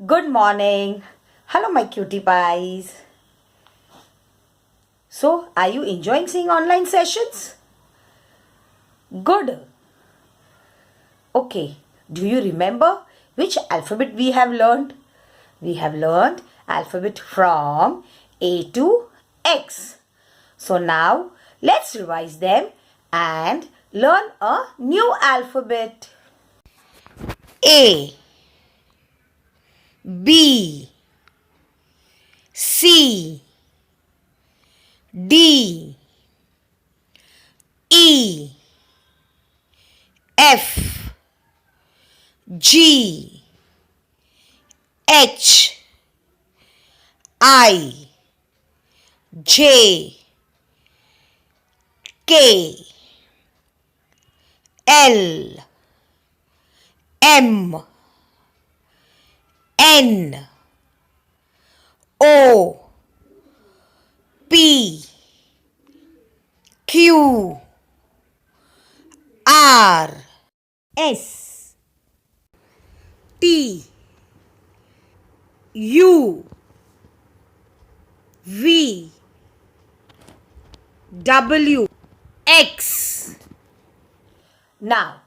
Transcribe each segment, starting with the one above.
Good morning. Hello, my cutie pies. So, are you enjoying seeing online sessions? Good. Okay. Do you remember which alphabet we have learned? We have learned alphabet from A to X. So, now let's revise them and learn a new alphabet. A, B, C, D, E, F, G, H, I, J, K, L, M, N, O, P, Q, R, S, T, U, V, W, X. Now,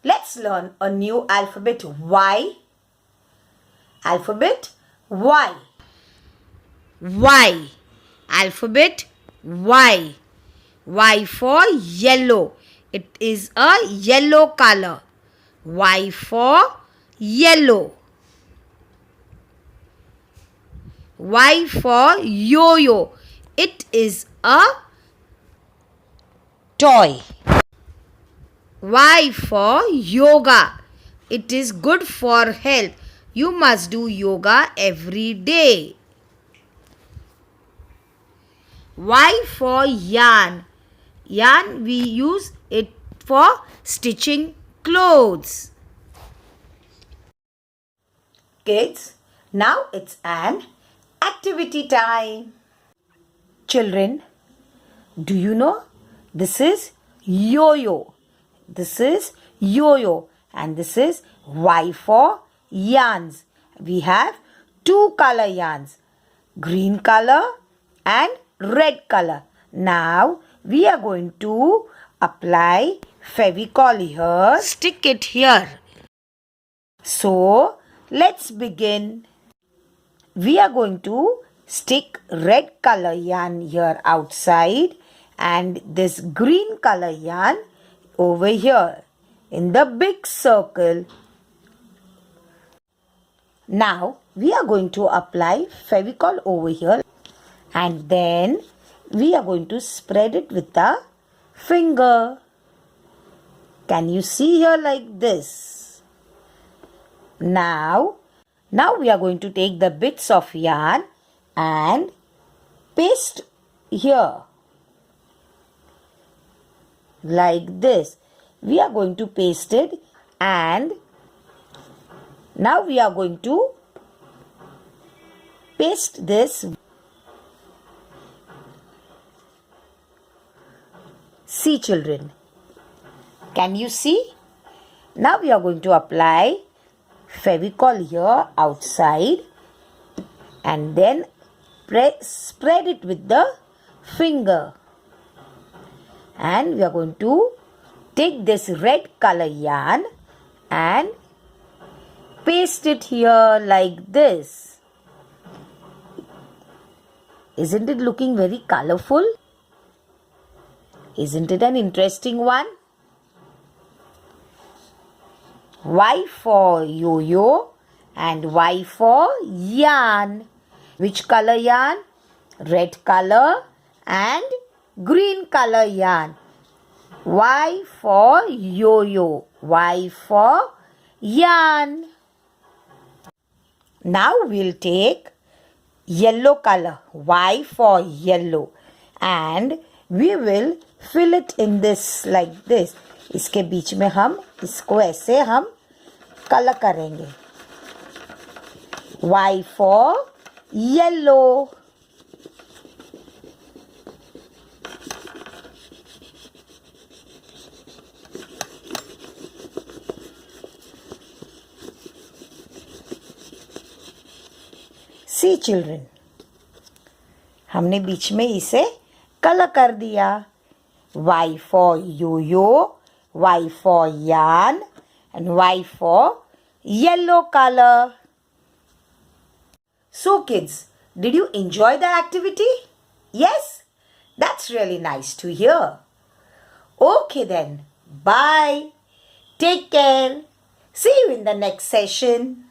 let's learn a new alphabet Y. Alphabet Y. Y. Alphabet Y. Y for yellow. It is a yellow color. Y for yellow. Y for yo-yo. It is a toy. Y for yoga. It is good for health. You must do yoga every day. Y for yarn. Yarn, we use it for stitching clothes. Kids, now it's an activity time. Children, do you know this is yo-yo? This is yo-yo and this is Y for yarns. We have two color yarns, green color and red color. Now we are going to apply Fevicol here. Stick it here. So let's begin. We are going to stick red color yarn here outside and this green color yarn over here in the big circle. Now we are going to apply Fevicol over here and then we are going to spread it with the finger. Can you see here like this? Now we are going to take the bits of yarn and paste here. Like this. We are going to paste it and now we are going to paste this. See children, can you see? Now we are going to apply Fevicol here outside and then spread it with the finger. And we are going to take this red color yarn and paste it here like this. Isn't it looking very colorful? Isn't it an interesting one? Y for yo-yo and Y for yarn. Which color yarn? Red color and green color yarn. Y for yo-yo. Y for yarn. Now we'll take yellow color. Y for yellow. And we will fill it in this like this. इसके बीच में हम इसको ऐसे हम colour करेंगे. Y for yellow. See children, हमने बीच में इसे कलर कर दिया. Y for yo-yo, Y for yarn, and Y for yellow color. So kids, did you enjoy the activity? Yes? That's really nice to hear. Okay then, bye. Take care. See you in the next session.